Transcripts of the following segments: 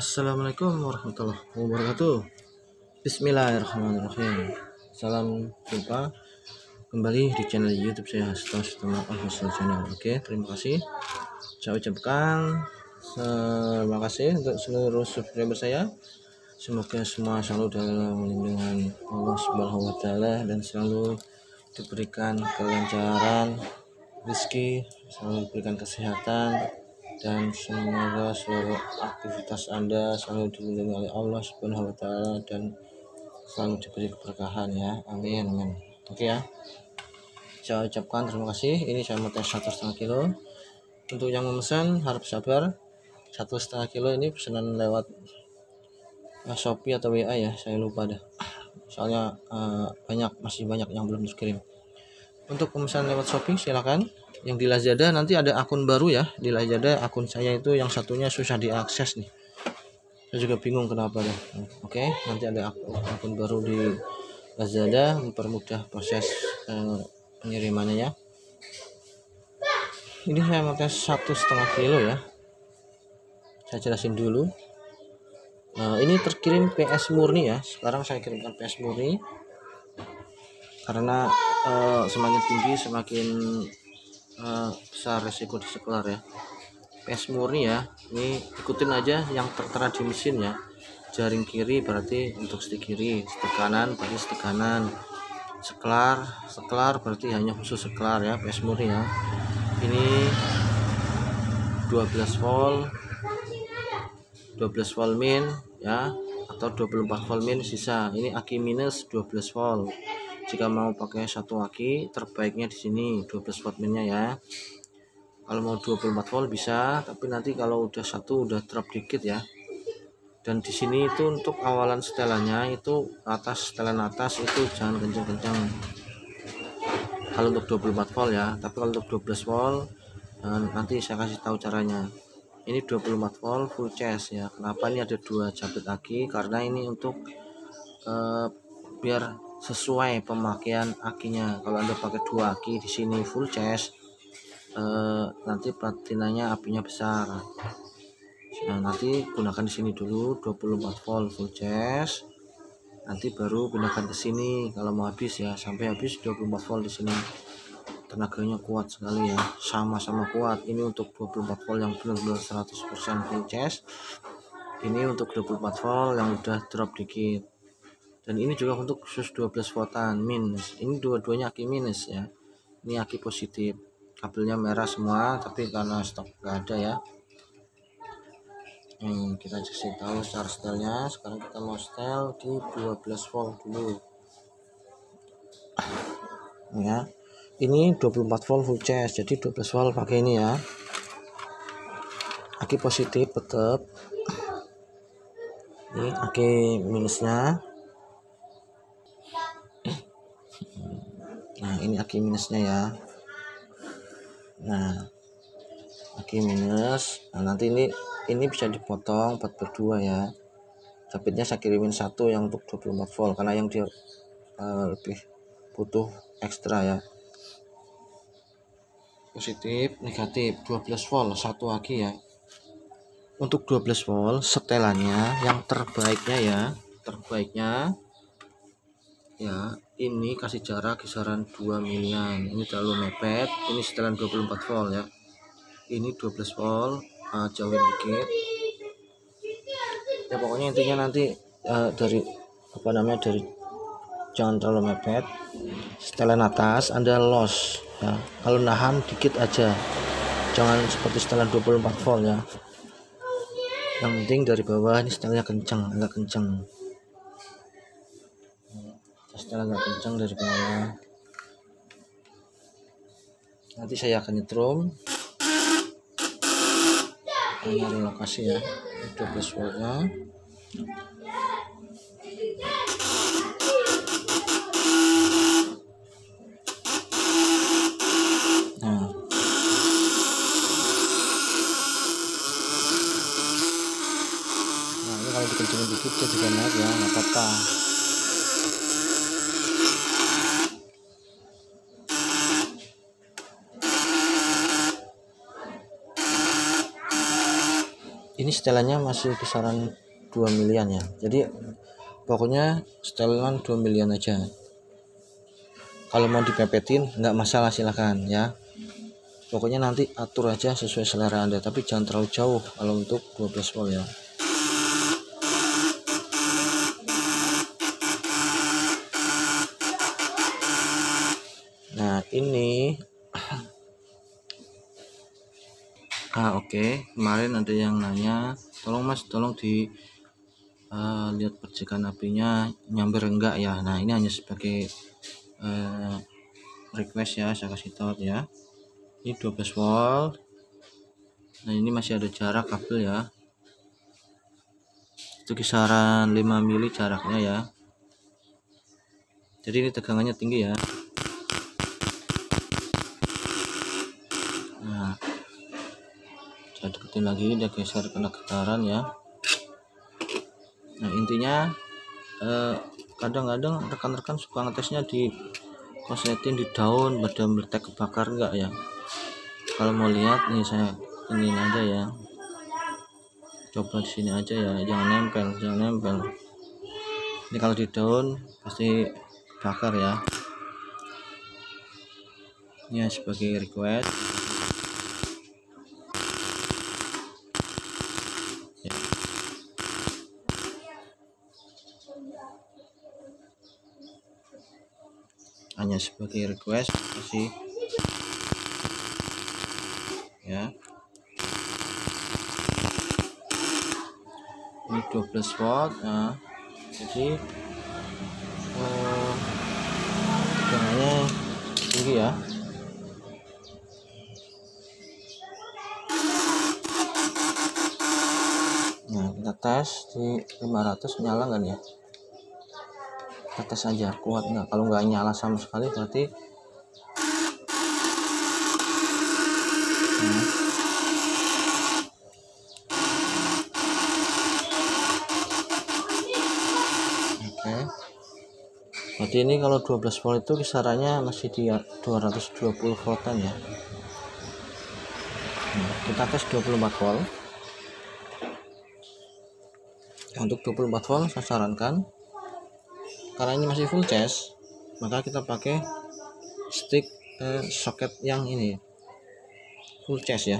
Assalamualaikum warahmatullahi wabarakatuh. Bismillahirrahmanirrahim. Salam jumpa kembali di channel YouTube saya Hashtag Official Channel. Oke, terima kasih. Saya ucapkan terima kasih untuk seluruh subscriber saya. Semoga semua selalu dalam lindungan Allah Subhanahu wa taala dan selalu diberikan kelancaran rezeki, selalu diberikan kesehatan, dan semoga seluruh aktivitas Anda selalu dilindungi oleh Allah Subhanahu wa taala dan selalu diberi keberkahan ya. Amin amin. Oke ya. Saya ucapkan terima kasih. Ini saya mau tes 1,5 kilo. Untuk yang memesan harap sabar. 1,5 kilo ini pesanan lewat Shopee atau WA ya, saya lupa dah. Soalnya masih banyak yang belum dikirim. Untuk pemesan lewat Shopee silakan. Yang di Lazada nanti ada akun baru ya. Di Lazada akun saya itu yang satunya susah diakses nih. Saya juga bingung kenapa dah. Oke, nanti ada akun baru di Lazada mempermudah proses pengirimannya ya. Ini saya mau tes 1,5 kilo ya. Saya jelasin dulu. Ini terkirim PS murni ya. Sekarang saya kirimkan PS murni karena semakin tinggi semakin besar resiko diseklar ya. PS murni ya. Ini ikutin aja yang tertera di mesin ya. Jaring kiri berarti untuk stick kiri, stick kanan berarti stick kanan. Seklar berarti hanya khusus seklar ya. PS murni ya. Ini 12 volt min ya, atau 24 volt min sisa. Ini aki minus 12 volt. Jika mau pakai satu aki terbaiknya di sini 12 volt minnya ya. Kalau mau 24 volt bisa, tapi nanti kalau udah satu udah drop dikit ya. Dan di sini itu untuk awalan setelannya itu setelan atas itu jangan kencang-kencang. Kalau untuk 24 volt ya, tapi kalau untuk 12 volt nanti saya kasih tahu caranya. Ini 24 volt full charge ya. Kenapa ini ada dua jabet aki? Karena ini untuk biar sesuai pemakaian akinya. Kalau Anda pakai dua aki di sini full charge, nanti platinanya apinya besar. Nah, nanti gunakan di sini dulu 24 volt full charge. Nanti baru gunakan ke sini kalau mau habis ya, sampai habis 24 volt di sini. Tenaganya kuat sekali ya, sama-sama kuat. Ini untuk 24 volt yang benar-benar 100% full charge. Ini untuk 24 volt yang udah drop dikit. Dan ini juga untuk khusus 12 voltan minus. Ini dua-duanya aki minus ya. Ini aki positif. Kabelnya merah semua, tapi karena stok gak ada ya. Kita kasih tahu cara setelnya. Sekarang kita mau setel di 12 volt dulu. Ya. Ini 24 volt full charge, jadi 12 volt pakai ini ya. Aki positif tetap. Ini aki minusnya. Nah, ini aki minusnya ya. Nah, aki minus. Nah, nanti ini bisa dipotong 4/2 ya. Jabetnya saya kirimin satu yang untuk 24 volt karena yang dia lebih butuh ekstra ya. Positif, negatif, 12 volt satu aki ya. Untuk 12 volt setelannya yang terbaiknya ya, ini kasih jarak kisaran 2 milian. Ini terlalu mepet. Ini setelan 24 volt ya. Ini 12 volt, jauhin dikit. Ya pokoknya intinya nanti dari jangan terlalu mepet. Setelan atas Anda los ya. Kalau nahan dikit aja, jangan seperti setelan 24 volt ya. Yang penting dari bawah ini setelannya kencang, agak kencang. Setelan agak kencang dari bawah. Nanti saya akan nyetrum. Nyari lokasi ya. 12 voltnya. Kalau dikencengin dikit dia juga naik ya, nggak apa-apa. ini setelannya masih kisaran 2 milian ya, jadi pokoknya setelan 2 milian aja. Kalau mau dipepetin nggak masalah, silahkan ya, pokoknya nanti atur aja sesuai selera Anda, tapi jangan terlalu jauh kalau untuk 12 volt ya. Nah ini oke. Kemarin ada yang nanya, tolong mas, tolong di lihat percikan apinya nyamber enggak ya. Nah ini hanya sebagai request ya, saya kasih tahu ya. Ini 12 volt. Nah ini masih ada jarak kabel ya, itu kisaran 5 mili jaraknya ya, jadi ini tegangannya tinggi ya. Nah saya deketin lagi, dia geser kena getaran ya. Nah intinya kadang-kadang rekan-rekan suka ngetesnya di konsletin di daun pada meletek kebakar enggak ya. Kalau mau lihat nih, saya ini aja ya, coba di sini aja ya, jangan nempel. Ini kalau di daun pasti bakar ya. Ini sebagai request ya. Hanya sebagai request kasih ya. Ini 12 volt. Nah jadi tegangannya tinggi ya. Nah kita tes di 500 nyala kan ya, kita tes aja kuat nggak. Kalau nggak nyala sama sekali berarti berarti ini kalau 12 volt itu kisarannya masih di 220 voltan ya. Nah, kita tes 24 volt. Untuk 24 volt saya sarankan, karena ini masih full charge, maka kita pakai stick soket yang ini full charge ya.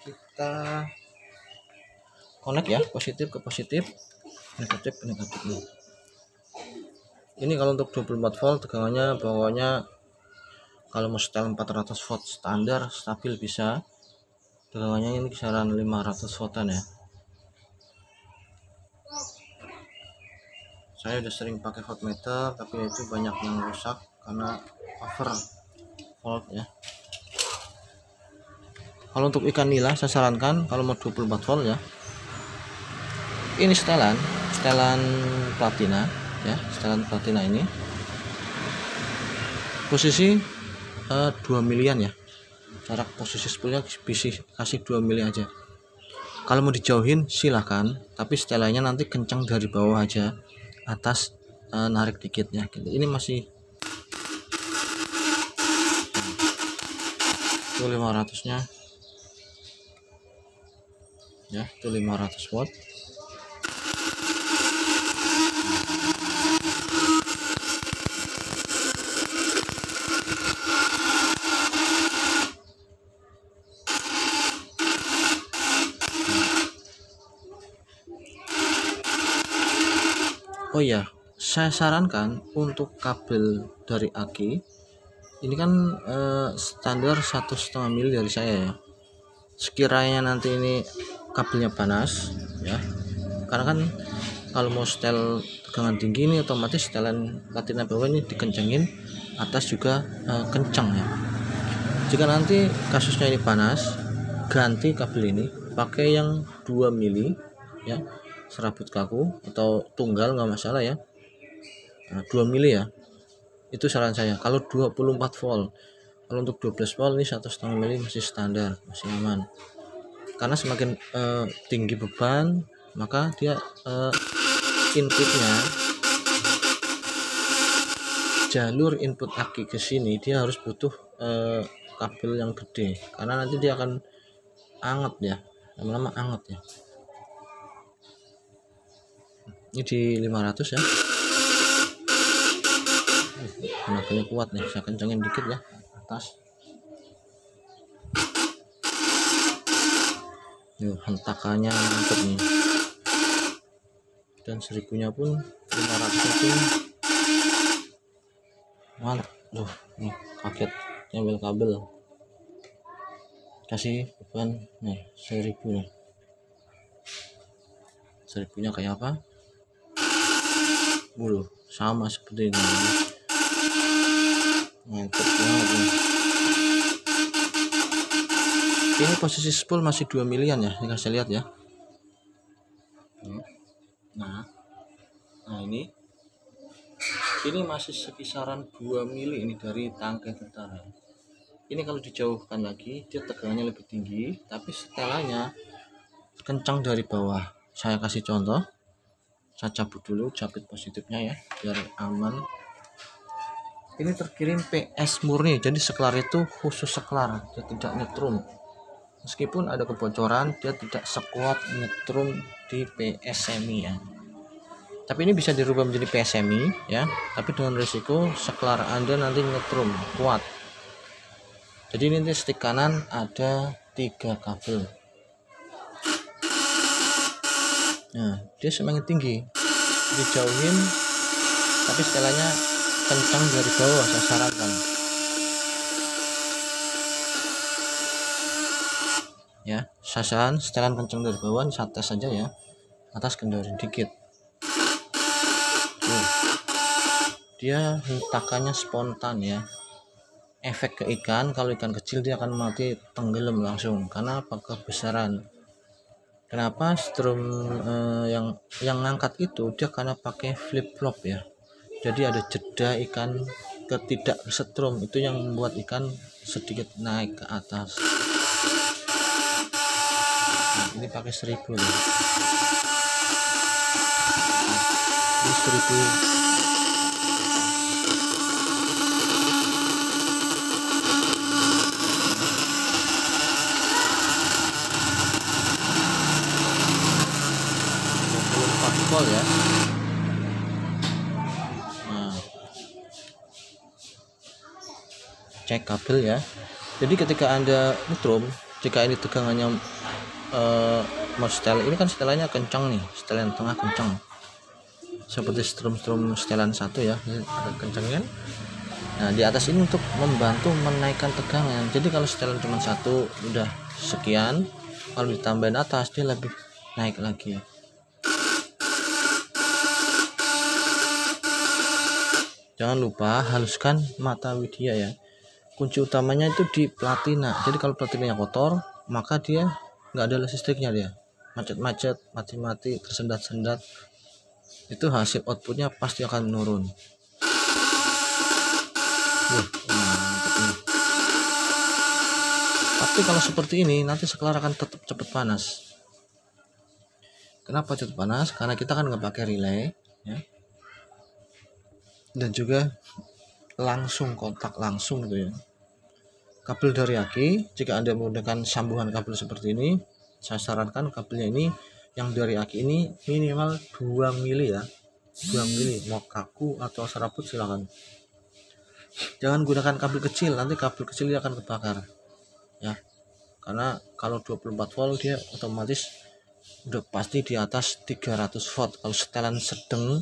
Kita connect ya, positif ke positif, negatif ke negatif. Ini kalau untuk 24 volt tegangannya pokoknya kalau mau setel 400 volt standar stabil bisa, tegangannya ini kisaran 500 voltan ya. Saya udah sering pakai voltmeter tapi itu banyak yang rusak karena over volt ya. Kalau untuk ikan nila saya sarankan kalau mau 24 volt ya, ini setelan platina ya, setelan platina ini posisi 2 milian ya, jarak posisi spoolnya bisa kasih 2 mili aja. Kalau mau dijauhin silahkan, tapi setelannya nanti kencang dari bawah aja, atas narik dikit ya gitu. Ini masih itu 500 nya ya, itu 500 watt. Oh iya, saya sarankan untuk kabel dari aki ini kan standar 1,5 mili dari saya ya. Sekiranya nanti ini kabelnya panas ya, karena kan kalau mau setel tegangan tinggi ini otomatis setelan platina bawah ini dikencengin, atas juga kencang ya. Jika nanti kasusnya ini panas, ganti kabel ini pakai yang 2 mili ya, serabut kaku atau tunggal nggak masalah ya. Nah, 2 mili ya, itu saran saya. Kalau 24 volt, kalau untuk 12 volt ini 1,5 mili masih standar, masih aman. Karena semakin tinggi beban, maka dia inputnya, jalur input aki ke sini dia harus butuh kabel yang gede, karena nanti dia akan anget ya, lama-lama anget ya. Ini di 500 ya, tenaganya kuat nih, saya kencangin dikit ya atas. Hentakannya mantep nih, dan 1000-nya pun 500 pun mantap. Nih kaget ngambil kabel, kasih beban nih 1000 nih. 1000-nya kayak apa? Sama seperti ini, mantap banget nih. Ini posisi spool masih 2 milian ya, ini saya lihat ya. Nah ini masih sekisaran 2 mili ini dari tangkai utara. Ini kalau dijauhkan lagi dia tegangannya lebih tinggi, tapi setelannya kencang dari bawah. Saya kasih contoh, saya cabut dulu jepit positifnya ya biar aman. Ini terkirim PS murni, jadi seklar itu khusus seklar, dia tidak nyetrum. Meskipun ada kebocoran, dia tidak sekuat nyetrum di PS semi ya. Tapi ini bisa dirubah menjadi PS semi ya, tapi dengan risiko seklar Anda nanti nyetrum kuat. Jadi ini stick kanan ada 3 kabel. Nah, dia semakin tinggi, dijauhin, tapi setelahnya kencang dari bawah, saya sarankan. Ya, sasaran setelan kencang dari bawah, saya tes saja ya, atas kendorin dikit. Dia hentakannya spontan ya, efek ke ikan. Kalau ikan kecil dia akan mati tenggelam langsung, karena apa? Kebesaran. Kenapa strum yang ngangkat itu dia karena pakai flip flop ya, jadi ada jeda ikan ketidak setrum, itu yang membuat ikan sedikit naik ke atas. Nah, ini pakai 1000 loh. Ini 1000. Volt ya. Nah, cek kabel ya. Jadi ketika Anda nyetrum, jika ini tegangannya mau setel, ini kan setelannya kencang nih, setelan tengah kencang seperti strum setelan 1 ya, agak kencang kan. Nah, di atas ini untuk membantu menaikkan tegangan. Jadi kalau setelan cuma 1 udah sekian, kalau ditambahin atas dia lebih naik lagi. Jangan lupa haluskan mata widya ya. Kunci utamanya itu di platina. Jadi kalau platinanya kotor, maka dia nggak ada listriknya, dia macet-macet, mati-mati, tersendat-sendat. Itu hasil outputnya pasti akan menurun. Tapi kalau seperti ini nanti seklar akan tetap cepat panas. Kenapa cepat panas? Karena kita kan nggak pakai relay ya. Dan juga langsung kontak langsung gitu ya. Kabel dari aki, jika Anda menggunakan sambungan kabel seperti ini, saya sarankan kabelnya ini yang dari aki ini minimal 2 mili ya. 2 mili, mau kaku atau serabut silakan. Jangan gunakan kabel kecil, nanti kabel kecil dia akan kebakar ya. Karena kalau 24 volt dia otomatis udah pasti di atas 300 volt. Kalau setelan sedang,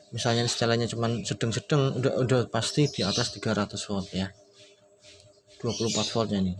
misalnya setelannya cuman sedang udah pasti di atas 300 volt ya. 24 voltnya nih.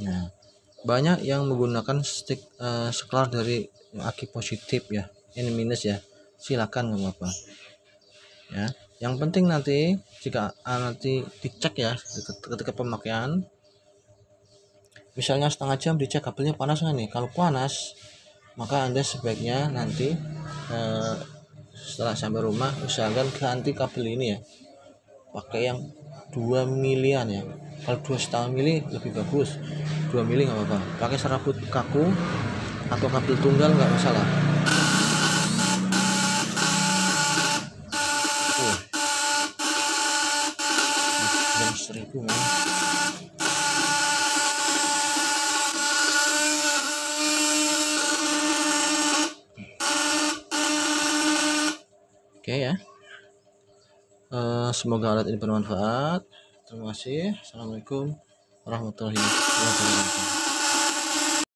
Nah, banyak yang menggunakan stick seklar dari aki positif ya, ini minus ya, silakan nggak apa-apa ya. Yang penting nanti jika nanti dicek ya ketika pemakaian, misalnya setengah jam dicek kabelnya panas nggak nih. Kalau panas, maka Anda sebaiknya nanti setelah sampai rumah usahakan ganti kabel ini ya, pakai yang 2 milian ya. Kalau 2,5 mili lebih bagus, 2 mili nggak apa-apa. Pakai serabut kaku atau kabel tunggal nggak masalah. Jam 1000 man. Oke ya. Semoga alat ini bermanfaat. Terima kasih. Assalamualaikum warahmatullahi wabarakatuh.